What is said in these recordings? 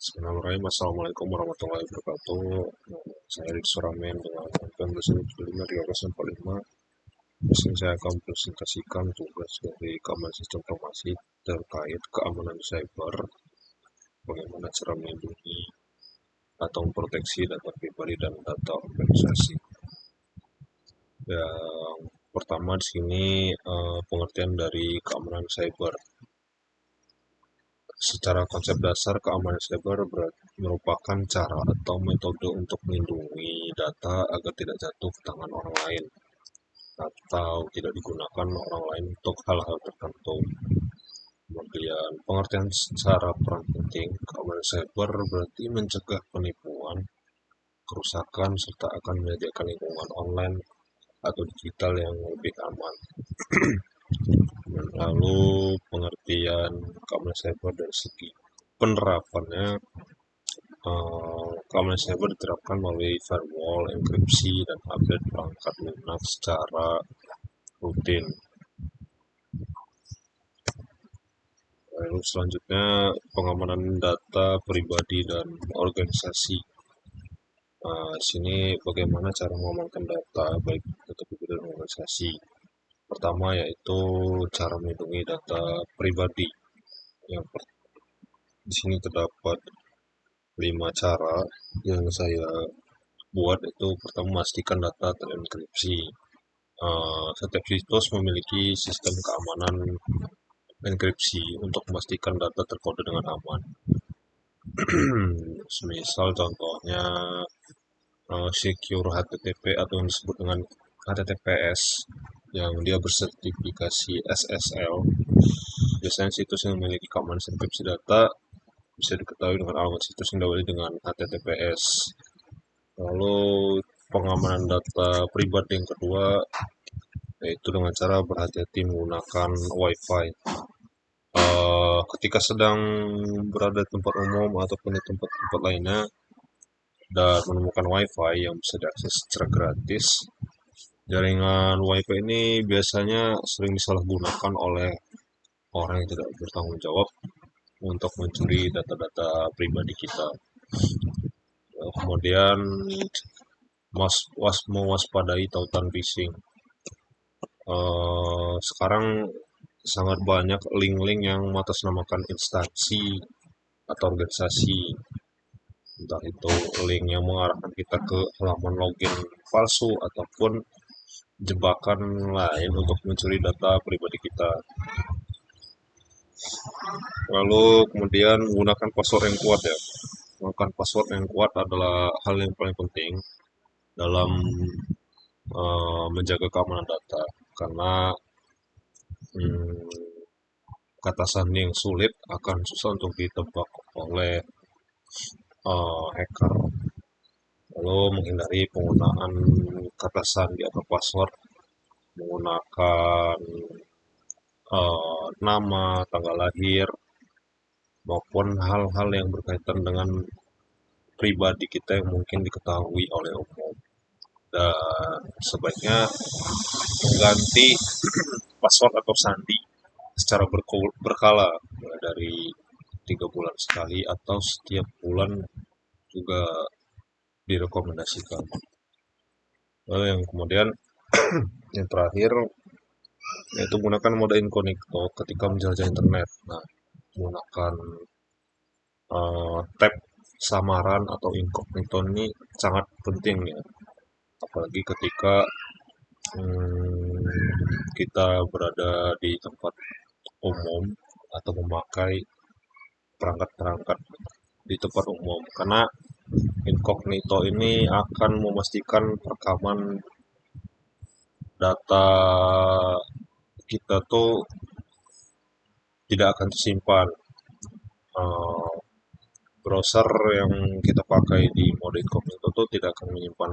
Bismillahirrahmanirrahim. Assalamualaikum warahmatullahi wabarakatuh. Saya Rik Suramen dengan Pem 2025 Di sini saya akan presentasikan tugas dari keamanan sistem informasi terkait keamanan cyber, bagaimana cara melindungi atau memproteksi data pribadi dan data organisasi. Yang pertama di sini pengertian dari keamanan cyber. Secara konsep dasar, keamanan cyber merupakan cara atau metode untuk melindungi data agar tidak jatuh ke tangan orang lain atau tidak digunakan orang lain untuk hal-hal tertentu. Kemudian pengertian secara peran penting, keamanan cyber berarti mencegah penipuan, kerusakan, serta akan menyediakan lingkungan online atau digital yang lebih aman. Lalu pengertian keamanan cyber dari segi penerapannya, keamanan cyber diterapkan melalui firewall, enkripsi, dan update perangkat lunak secara rutin. Lalu selanjutnya pengamanan data pribadi dan organisasi. Di sini bagaimana cara mengamankan data baik data pribadi dan organisasi. Pertama yaitu cara melindungi data pribadi. Di sini terdapat 5 cara yang saya buat. Itu pertama, memastikan data terenkripsi. Setiap situs memiliki sistem keamanan enkripsi untuk memastikan data terkode dengan aman. Semisal contohnya secure HTTP atau yang disebut dengan HTTPS yang dia bersertifikasi SSL. Biasanya situs yang memiliki keamanan enkripsi data bisa diketahui dengan alamat situs yang diawali dengan HTTPS. Lalu pengamanan data pribadi yang kedua yaitu dengan cara berhati-hati menggunakan Wi-Fi. Ketika sedang berada di tempat umum ataupun di tempat-tempat lainnya dan menemukan Wi-Fi yang bisa diakses secara gratis, jaringan Wi-Fi ini biasanya sering disalahgunakan oleh orang yang tidak bertanggung jawab untuk mencuri data-data pribadi kita. Kemudian mewaspadai tautan phishing. Sekarang sangat banyak link-link yang mengatasnamakan instansi atau organisasi, entah itu link yang mengarahkan kita ke halaman login palsu ataupun jebakan lain untuk mencuri data pribadi kita. Lalu kemudian menggunakan password yang kuat ya. Menggunakan password yang kuat adalah hal yang paling penting dalam menjaga keamanan data, karena kata sandi yang sulit akan susah untuk ditebak oleh hacker. Lalu menghindari penggunaan kata sandi atau password menggunakan nama, tanggal lahir, maupun hal-hal yang berkaitan dengan pribadi kita yang mungkin diketahui oleh umum. Dan sebaiknya mengganti password atau sandi secara berkala, dari 3 bulan sekali atau setiap bulan juga direkomendasikan. Lalu yang kemudian yang terakhir yaitu menggunakan mode incognito ketika menjelajah internet. Nah, menggunakan tab samaran atau incognito ini sangat penting ya, apalagi ketika kita berada di tempat umum atau memakai perangkat-perangkat di tempat umum, karena incognito ini akan memastikan rekaman data kita tuh tidak akan tersimpan. Browser yang kita pakai di mode incognito itu tidak akan menyimpan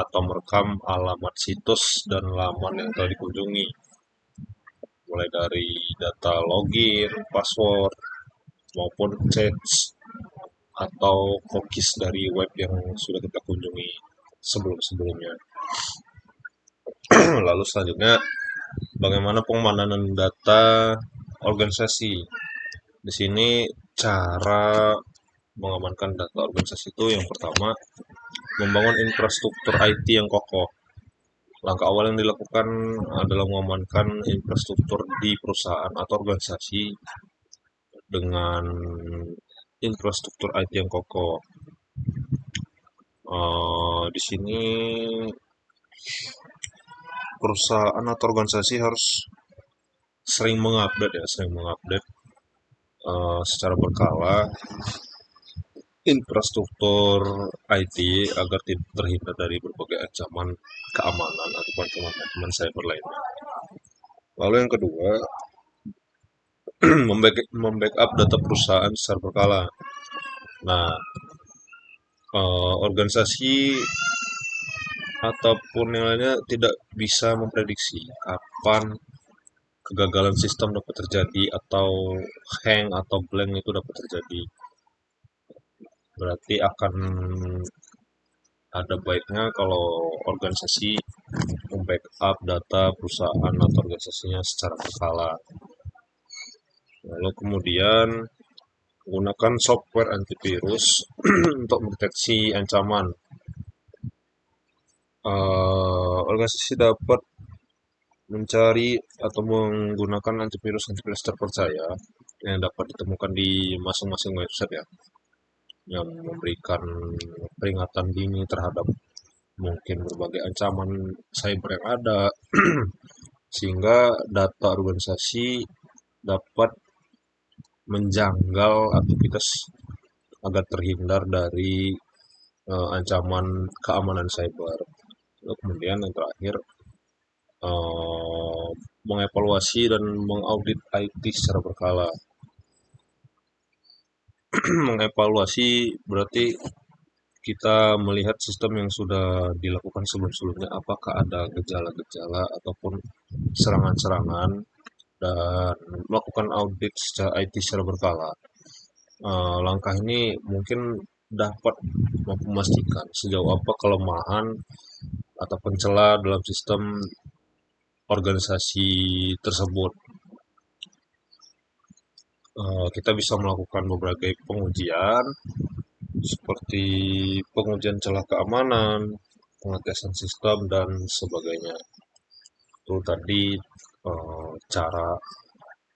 atau merekam alamat situs dan laman yang telah dikunjungi, mulai dari data login, password, maupun chat atau cookies dari web yang sudah kita kunjungi sebelum-sebelumnya. Lalu selanjutnya, bagaimana pengamanan data organisasi? Di sini cara mengamankan data organisasi itu yang pertama, membangun infrastruktur IT yang kokoh. Langkah awal yang dilakukan adalah mengamankan infrastruktur di perusahaan atau organisasi dengan infrastruktur IT yang kokoh. Di sini perusahaan atau organisasi harus sering mengupdate secara berkala infrastruktur IT agar tidak terhindar dari berbagai ancaman keamanan atau ancaman cyber lainnya. Lalu yang kedua, membackup data perusahaan secara berkala. Nah, organisasi ataupun yang lainnya tidak bisa memprediksi kapan kegagalan sistem dapat terjadi atau hang atau blank itu dapat terjadi. Berarti akan ada baiknya kalau organisasi membackup data perusahaan atau organisasinya secara berkala. Lalu kemudian menggunakan software antivirus untuk mendeteksi ancaman. Organisasi dapat mencari atau menggunakan antivirus terpercaya yang dapat ditemukan di masing-masing website ya, yang memberikan peringatan dini terhadap mungkin berbagai ancaman cyber yang ada, sehingga data organisasi dapat menjanggal aktivitas agar terhindar dari ancaman keamanan cyber. Lalu kemudian yang terakhir, mengevaluasi dan mengaudit IT secara berkala. Mengevaluasi berarti kita melihat sistem yang sudah dilakukan sebelum-sebelumnya, apakah ada gejala-gejala ataupun serangan-serangan, dan melakukan audit secara IT secara berkala. Langkah ini mungkin dapat memastikan sejauh apa kelemahan ataupun celah dalam sistem organisasi tersebut. Kita bisa melakukan berbagai pengujian seperti pengujian celah keamanan, pengetesan sistem dan sebagainya. Itu tadi cara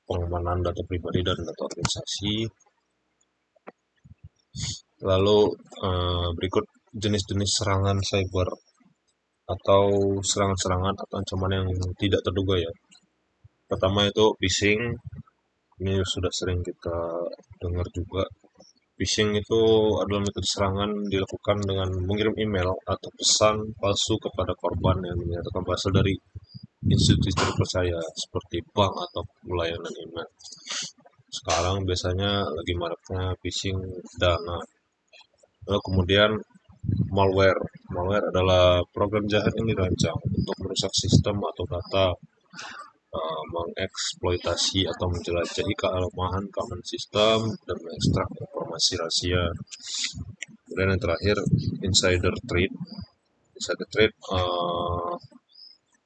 pengamanan data pribadi dan data organisasi. Lalu berikut jenis-jenis serangan cyber atau serangan-serangan atau ancaman yang tidak terduga ya. Pertama itu phishing. Ini sudah sering kita dengar juga. Phishing itu adalah metode serangan dilakukan dengan mengirim email atau pesan palsu kepada korban yang dinyatakan berasal dari institusi terpercaya seperti bank atau layanan email. Sekarang biasanya lagi maraknya phishing dana. Lalu kemudian malware. Malware adalah program jahat yang dirancang untuk merusak sistem atau data, mengeksploitasi atau menjelajahi kelemahan keamanan sistem dan mengekstrak informasi rahasia. Kemudian yang terakhir, insider threat. Insider threat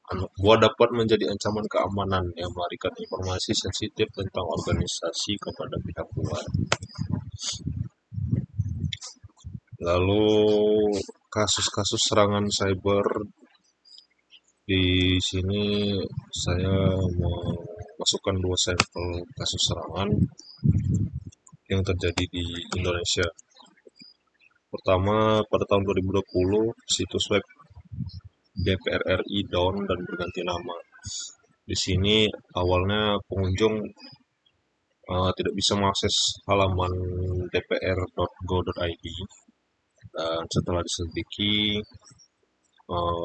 anak buah dapat menjadi ancaman keamanan yang melarikan informasi sensitif tentang organisasi kepada pihak luar. Lalu kasus-kasus serangan cyber, di sini saya memasukkan 2 sampel kasus serangan yang terjadi di Indonesia. Pertama, pada tahun 2020, situs web DPR RI down dan berganti nama. Di sini awalnya pengunjung tidak bisa mengakses halaman dpr.go.id, dan setelah diselidiki,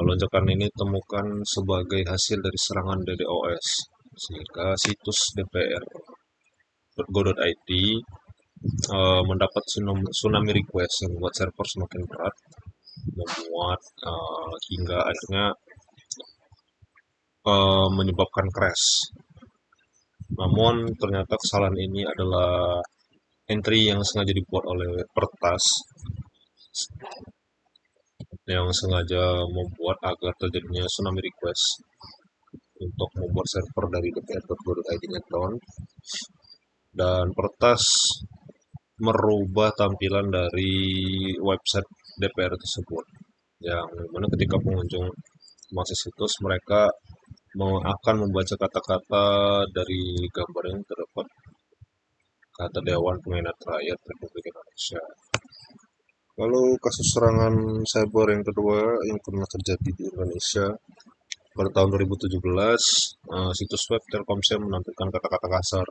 lonjakan ini ditemukan sebagai hasil dari serangan DDoS, sehingga situs dpr.go.id mendapat tsunami request yang membuat server semakin berat, memuat hingga akhirnya menyebabkan crash. Namun ternyata kesalahan ini adalah entry yang sengaja dibuat oleh Pertas, yang sengaja membuat agar terjadinya tsunami request untuk membuat server dari dpr.go.id-nya down. Dan Pertas merubah tampilan dari website DPR tersebut. Yang mana ketika pengunjung masuk situs, mereka akan membaca kata-kata dari gambar yang terdapat kata Dewan Peminat Rakyat Republik Indonesia. Lalu kasus serangan cyber yang kedua yang pernah terjadi di Indonesia pada tahun 2017, situs web Telkomsel menampilkan kata-kata kasar.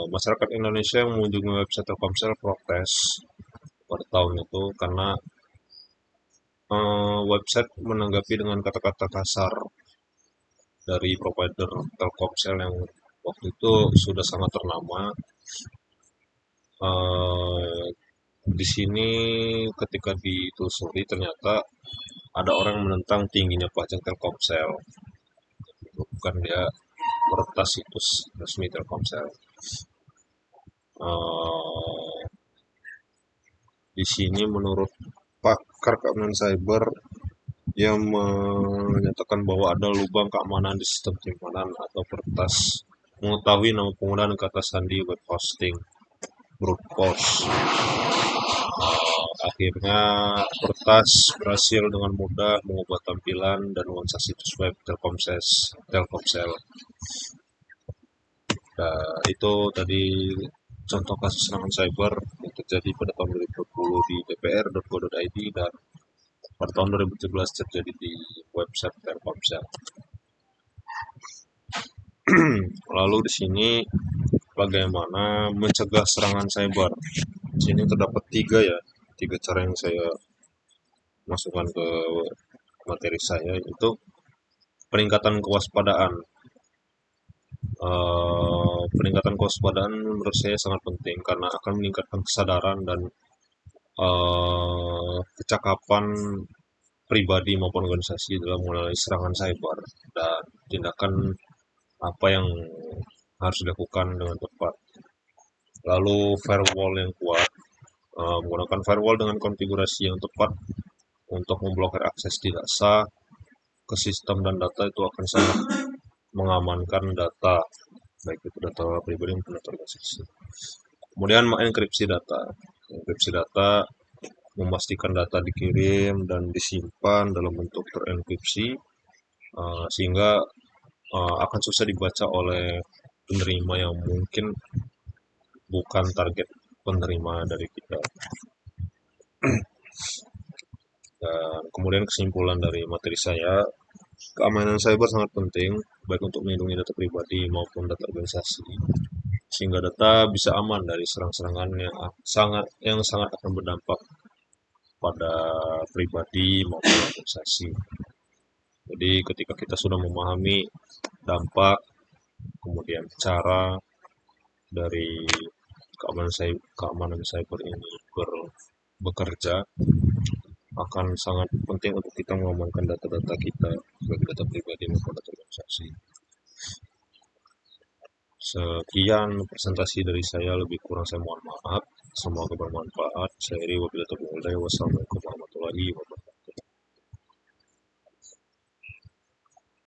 Masyarakat Indonesia yang mengunjungi website Telkomsel protes pada tahun itu karena website menanggapi dengan kata-kata kasar dari provider Telkomsel yang waktu itu sudah sangat ternama. Di sini ketika ditelusuri ternyata ada orang yang menentang tingginya pajak Telkomsel. Bukan dia meretas situs resmi Telkomsel. Di sini menurut pakar keamanan cyber yang menyatakan bahwa ada lubang keamanan di sistem simpanan atau peretas mengetahui nama pengguna dan kata sandi web hosting brute force. Akhirnya peretas berhasil dengan mudah mengubah tampilan dan nuansa situs web Telkomsel. Nah, itu tadi contoh kasus serangan cyber yang terjadi pada tahun 2020 di dpr.go.id dan pada tahun 2017 terjadi di website Telkomsel. Lalu di sini bagaimana mencegah serangan cyber? Di sini terdapat tiga cara yang saya masukkan ke materi saya, itu peningkatan kewaspadaan. Peningkatan kewaspadaan menurut saya sangat penting karena akan meningkatkan kesadaran dan kecakapan pribadi maupun organisasi dalam mengenai serangan cyber dan tindakan apa yang harus dilakukan dengan tepat. Lalu firewall yang kuat, menggunakan firewall dengan konfigurasi yang tepat untuk memblokir akses tidak sah ke sistem dan data itu akan sangat mengamankan data, baik itu data pribadi maupun data organisasi. Kemudian mengenkripsi data. Enkripsi data memastikan data dikirim dan disimpan dalam bentuk terenkripsi sehingga akan susah dibaca oleh penerima yang mungkin bukan target penerima dari kita. Dan kemudian kesimpulan dari materi saya, keamanan cyber sangat penting baik untuk melindungi data pribadi maupun data organisasi sehingga data bisa aman dari serang-serangan yang sangat akan berdampak pada pribadi maupun organisasi. Jadi ketika kita sudah memahami dampak, kemudian cara dari keamanan cyber ini bekerja, akan sangat penting untuk kita mengamankan data-data kita, baik data pribadi maupun data organisasi. Sekian presentasi dari saya, lebih kurang saya mohon maaf. Semoga bermanfaat. Saya Iri, wabillahi taufiq wal hidayah. Wassalamualaikum warahmatullahi wabarakatuh.